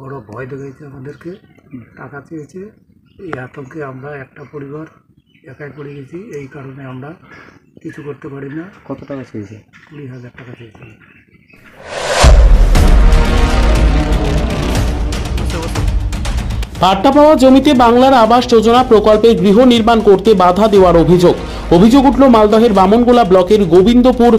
বড় ভয় দেখাইছে আমাদেরকে, টাকা চেয়েছে। এই আতঙ্কে আমরা একটা পরিবার একাই পড়ে গেছি, এই কারণে আমরা কিছু করতে পারি না। কত টাকা চেয়েছে? 20,000 টাকা চেয়েছি। পাট্টা পাওয়া জমিতে বাংলার আবাস যোজনা প্রকল্পে গৃহ নির্মাণ করতে বাধা দেওয়ার অভিযোগ উঠল মালদহের বামনগোলা ব্লকের গোবিন্দপুর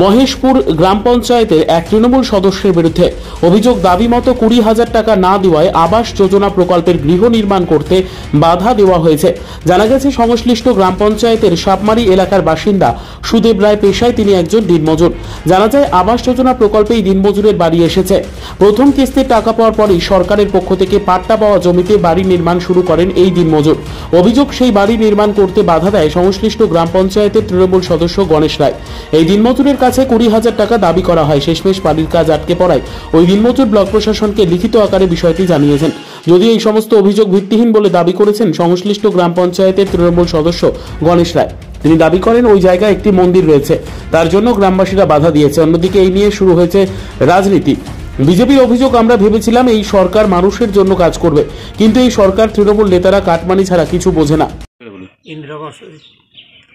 মহেশপুর গ্রাম পঞ্চায়েতের এক তৃণমূল সদস্যের বিরুদ্ধে। অভিযোগ, দাবি মতো 20,000 টাকা না দেওয়ায় আবাস যোজনা প্রকল্পের গৃহ নির্মাণ করতে বাধা দেওয়া হয়েছে। জানা গেছে, সংশ্লিষ্ট গ্রাম পঞ্চায়েতের সাপমারি এলাকার বাসিন্দা সুদেব রায় পেশায় তিনি একজন দিনমজুর। জানা যায়, আবাস যোজনা প্রকল্পে এই দিনমজুরের বাড়ি এসেছে। প্রথম কিস্তির টাকা পাওয়ার পরই সরকারের পক্ষ থেকে পাট্টা পাওয়া জমিতে বাড়ি নির্মাণ শুরু করেন এই দিনমজুর। অভিযোগ, সেই বাড়ি নির্মাণ করতে বাধা দেয় সংশ্লিষ্ট গ্রাম পঞ্চায়েতের তৃণমূল সদস্য গণেশ রায়। এই দিনমজুরের কাছে 20,000 টাকা দাবি করা হয়। শেষমেশ বাড়ির কাজ আটকে পড়ায় ওই দিনমজুর ব্লক প্রশাসনকে লিখিত আকারে বিষয়টি জানিয়েছেন। যদিও এই সমস্ত অভিযোগ ভিত্তিহীন বলে দাবি করেছেন সংশ্লিষ্ট গ্রাম পঞ্চায়েতের তৃণমূল সদস্য গণেশ রায়। তিনি দাবি করেন, ওই জায়গায় একটি মন্দির রয়েছে, তার জন্য গ্রামবাসীরা বাধা দিয়েছে। অন্যদিকে এই নিয়ে শুরু হয়েছে রাজনীতি। বিজেপির অভিযোগ, আমরা ভেবেছিলাম এই সরকার মানুষের জন্য কাজ করবে, কিন্তু এই সরকার তৃণমূল নেতারা কাটমানি ছাড়া কিছু বোঝে না। ইন্দিরা আবাস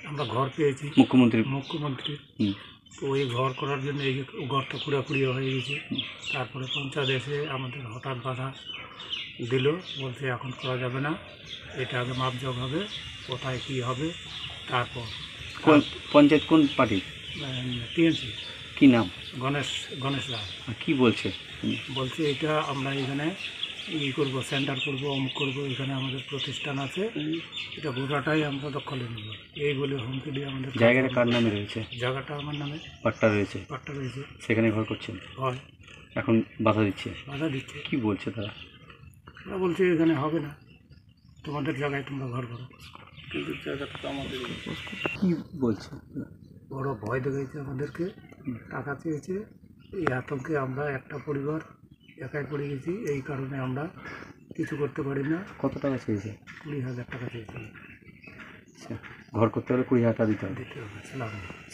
আমরা ঘর পেয়েছি মুখ্যমন্ত্রী, তো ওই ঘর করার জন্য এই ঘরটা খুঁড়াখুড়ি হয়ে গেছে। তারপরে পঞ্চায়েত এসে আমাদের হঠাৎ বাধা দিল, বলছে এখন করা যাবে না, এটা আগে মাপজোক হবে, কোথায় কী হবে। তারপর পঞ্চায়েত কোন পার্টি? টিএমসি। কি নাম? গণেশ রায়। কি বলছে? বলছে এটা আমরা এখানে করব, সেন্টার করব, অমুক করবো, এখানে আমাদের প্রতিষ্ঠান আছে, এটা গোটাটাই আমরা দখলে নেব, এই বলে হুমকি দিয়ে আমাদের। জায়গাটা কার নামে রয়েছে? জায়গাটা আমার নামে। পাট্টা রয়েছে? পাট্টা রয়েছে। সেখানে ঘর করছেন? হয়। এখন বাধা দিচ্ছে? কি বলছে তারা? তারা বলছে এখানে হবে না, তোমাদের জায়গায় তোমরা ঘর করো, কিন্তু জায়গাটা তো আমাদের। কি বলছে? বড় ভয় দেখাইছে আমাদেরকে, টাকা চেয়েছে। এই আতঙ্কে আমরা একটা পরিবার একাই পড়ে গেছি, এই কারণে আমরা কিছু করতে পারি না। কত টাকা চেয়েছে? 20,000 টাকা চেয়েছি। আচ্ছা, ঘর করতে হলে 20,000 টাকা দিতে হবে?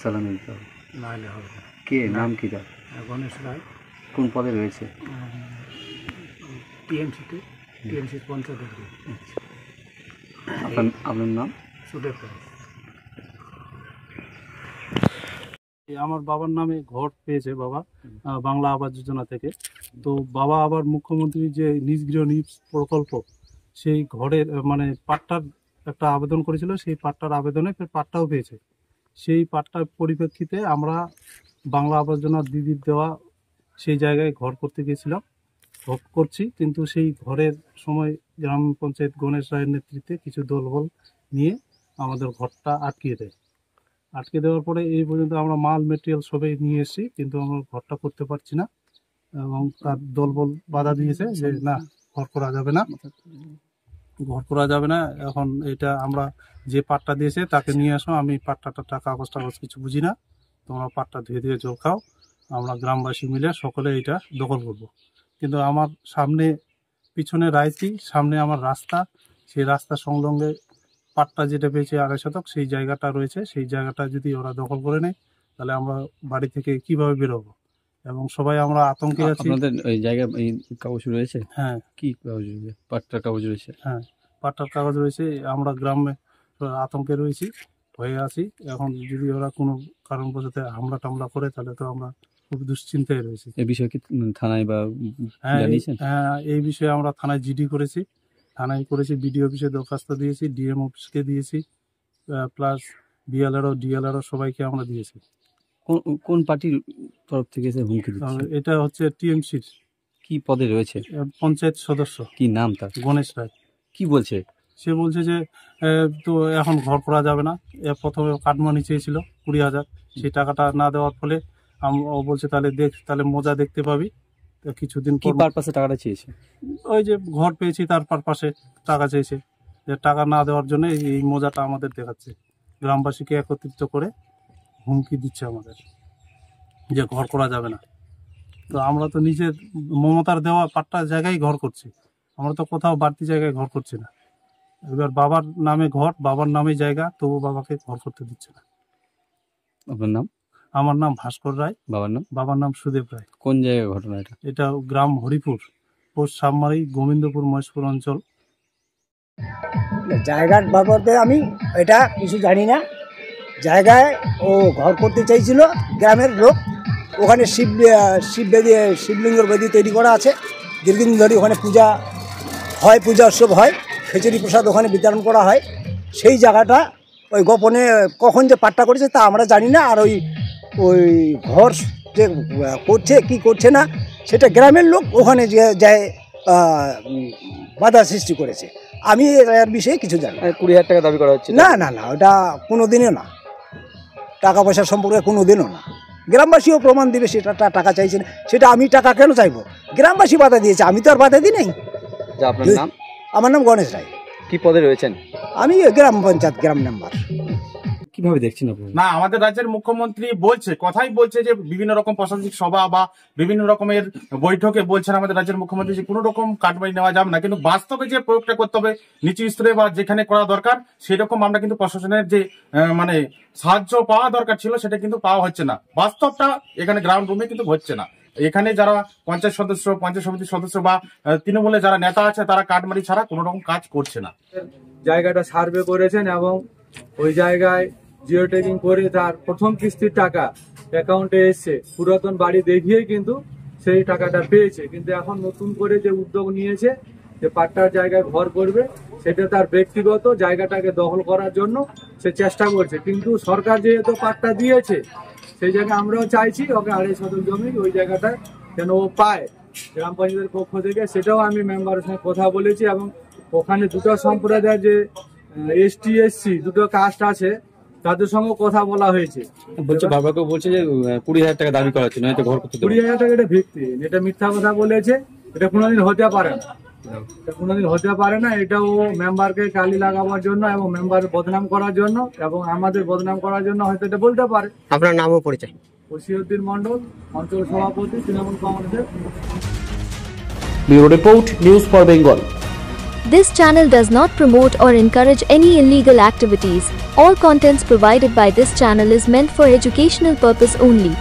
সালামি দিতে হবে, না হলে হবে না। কে নাম কি তার? গণেশ রায়। কোন পদে রয়েছে? টিএমসিতে, টিএমসির পঞ্চায়েত। আপনার নাম? সুদেব রায়। আমার বাবার নামে ঘর পেয়েছে বাবা, বাংলা আবাস যোজনা থেকে। তো বাবা আবার মুখ্যমন্ত্রীর যে নিজ গৃহ নিজ প্রকল্প, সেই ঘরের মানে পাট্টার একটা আবেদন করেছিল, সেই পাট্টার আবেদনে পাট্টাও পেয়েছে। সেই পাট্টার পরিপ্রেক্ষিতে আমরা বাংলা আবাস যোজনা দিদির দেওয়া সেই জায়গায় ঘর করতে গিয়েছিলাম, ঘর করছি। কিন্তু সেই ঘরের সময় গ্রাম পঞ্চায়েত গণেশ রায়ের নেতৃত্বে কিছু দলবল নিয়ে আমাদের ঘরটা আটকিয়ে দেয়। আটকে দেওয়ার পরে এই পর্যন্ত আমরা মাল মেটেরিয়াল সবাই নিয়ে এসেছি, কিন্তু আমরা ঘরটা করতে পারছি না। এবং তার দলবল বাধা দিয়েছে যে না, ঘর করা যাবে না, ঘর করা যাবে না। এখন এটা আমরা যে পাট্টা দিয়েছে তাকে নিয়ে আসো, আমি পাট্টাটা কাগজ কিছু বুঝি না, তোমরা পাট্টা ধুয়ে ধুয়ে জল খাও, আমরা গ্রামবাসী মিলে সকলে এটা দখল করব। কিন্তু আমার সামনে পিছনে রাইতি, সামনে আমার রাস্তা, সেই রাস্তা সংলগ্নে পাট্টা যেটা পেয়েছে 2.5 শতক, সেই জায়গাটা রয়েছে। সেই জায়গাটা যদি ওরা দখল করে নেয়, তাহলে আমরা বাড়ি থেকে কিভাবে বেরোবো? এবং সবাই আমরা আতঙ্কে আছি। আপনাদের এই জায়গায় এই কাগজ রয়েছে? হ্যাঁ। কি কাগজ রয়েছে? পাট্টার কাগজ রয়েছে? হ্যাঁ, পাট্টার কাগজ রয়েছে। আমরা গ্রামে আতঙ্কে রয়েছি, ভয়ে আছি। এখন যদি ওরা কোনো কারণবশত হামলা টামলা করে, তাহলে তো আমরা খুব দুশ্চিন্তায় রয়েছি। এই বিষয়ে কি থানায় বা জানিয়েছেন? হ্যাঁ, এই বিষয়ে আমরা থানায় জিডি করেছি, বিডিও অফিসে দরখাস্ত দিয়েছি, ডিএম অফিসকে দিয়েছি, প্লাস ডিএলআরও সবাইকে আমরা দিয়েছি। কোন পার্টির তরফ থেকে হুমকি দিচ্ছে? এটা হচ্ছে টিএমসির। কি পদে রয়েছে? পঞ্চায়েত সদস্য। কি নাম তার? গণেশ রায়। কি বলছে? সে বলছে যে তো এখন ঘর করা যাবে না। প্রথমে কাটমানি চেয়েছিল 20,000, সেই টাকাটা না দেওয়ার ফলে ও বলছে তাহলে মজা দেখতে পাবি। কিছুদিন কি পারপাসে টাকাটা চেয়েছে? ওই যে ঘর পেয়েছি তার পারপাসে টাকা চেয়েছে, যে টাকা না দেওয়ার জন্য এই মজাটা আমাদের দেখাচ্ছে। গ্রামবাসীকে একত্রিত করে হুমকি দিচ্ছে আমাদের যে ঘর করা যাবে না। তো আমরা তো নিজের মমতার দেওয়া পাট্টা জায়গায় ঘর করছি, আমরা তো কোথাও বাড়তি জায়গায় ঘর করছি না। এবার বাবার নামে ঘর, বাবার নামে জায়গা, তবু বাবাকে ঘর করতে দিচ্ছে না। আপনার নাম? আমার নাম ভাস্কর রায়। বাবার নাম? বাবার নাম সুদেব রায়। কোন জায়গায় ঘটনা এটা? এটা গ্রাম হরিপুর, পোস্ট সাবমারি, গোবিন্দপুর মহেশপুর অঞ্চল। জায়গার বাবদে আমি এটা কিছু জানি না। জায়গায় ও ঘর করতে চাইছিল, গ্রামের লোক। ওখানে শিবলিঙ্গের বেদি তৈরি করা আছে, দীর্ঘদিন ধরে ওখানে পূজা হয়, পূজা উৎসব হয়, খিচুড়ি প্রসাদ ওখানে বিতরণ করা হয়। সেই জায়গাটা ওই গোপনে কখন যে পাট্টা করেছে তা আমরা জানি না। আর ওই ঘর যে করছে কি করছে না সেটা গ্রামের লোক ওখানে যে যায় বাধা সৃষ্টি করেছে। আমি এর বিষয়ে কিছু জানি না। 20,000 টাকা দাবি করা হচ্ছে। না না না, ওটা কোনো দিনও না, টাকা পয়সা সম্পর্কে কোনো দিনও না। গ্রামবাসীও প্রমাণ দিবে সেটা টাকা চাইছে না। সেটা আমি টাকা কেন চাইবো? গ্রামবাসী বাধা দিয়েছে, আমি তো আর বাধা দিই নাই। আপনার নাম? আমার নাম গণেশ রায়। কি পদে রয়েছেন? আমি গ্রাম পঞ্চায়েত গ্রাম মেম্বার। কিভাবে দেখছেন আপনি? না, আমাদের রাজ্যের মুখ্যমন্ত্রী কথাই বলছে যে বিভিন্ন রকম প্রশাসনিক সভা বা বিভিন্ন রকমের বৈঠকে বলছেন আমাদের রাজ্যের মুখ্যমন্ত্রী যে কোনো রকম কাটমানি নেওয়া যাবে না, কিন্তু বাস্তবে যে প্রয়োগটা করতে হবে নিচু স্তরে বা যেখানে করা দরকার সেরকম আমরা কিন্তু প্রশাসনের যে মানে সাহায্য পাওয়া দরকার ছিল সেটা কিন্তু পাওয়া হচ্ছে না। বাস্তবটা এখানে গ্রাউন্ড রুমে কিন্তু হচ্ছে না। এখানে যারা পঞ্চায়েত সদস্য, পঞ্চায়েত সমিতির সদস্য বা তৃণমূলের যারা নেতা আছে তারা কাটমানি ছাড়া কোনো রকম কাজ করছে না। জায়গাটা সার্ভে করেছেন এবং ওই জায়গায় জিও ট্যাগিং করে তার প্রথম কিস্তির টাকা অ্যাকাউন্টে এসছে, পুরাতন বাড়ি দেখিয়েই কিন্তু সেই টাকাটা পেয়েছে। কিন্তু এখন নতুন করে যে উদ্যোগ নিয়েছে যে পাট্টার জায়গায় ঘর করবে, সেটা তার ব্যক্তিগত জায়গাটাকে দখল করার জন্য সে চেষ্টা করছে। কিন্তু সরকার যেহেতু পাট্টা দিয়েছে সেই জায়গায় আমরাও চাইছি ওকে 2.5 শতক জমি ওই জায়গাটা যেন ও পায় গ্রাম পঞ্চায়েতের পক্ষ থেকে। সেটাও আমি মেম্বারের সঙ্গে কথা বলেছি এবং ওখানে দুটো সম্প্রদায়ের যে ST SC দুটো কাস্ট আছে তাদের সঙ্গে কথা বলা হয়েছে। বলছে বাবাকে বলছে যে 20,000 টাকা দাবি করা হচ্ছে, নয়তো ঘর করতে দেবে। 20,000 টাকা এটা ভিত্তি, এটা মিথ্যা কথা বলেছে। এটা কোনোদিন হতে পারে না, এটা কোনোদিন হতে পারে না। এটা ও মেম্বারকে কালি লাগাবার জন্য এবং মেম্বারের বদনাম করার জন্য এবং আমাদের বদনাম করার জন্য হয়তো এটা বলতে পারে। আপনার নাম ও পরিচয়? বশিরউদ্দিন মন্ডল, অঞ্চল সভাপতি, তৃণমূল কংগ্রেসের। Bureau report, news for Bengal. This channel does not promote or encourage any illegal activities. All contents provided by this channel is meant for educational purpose only.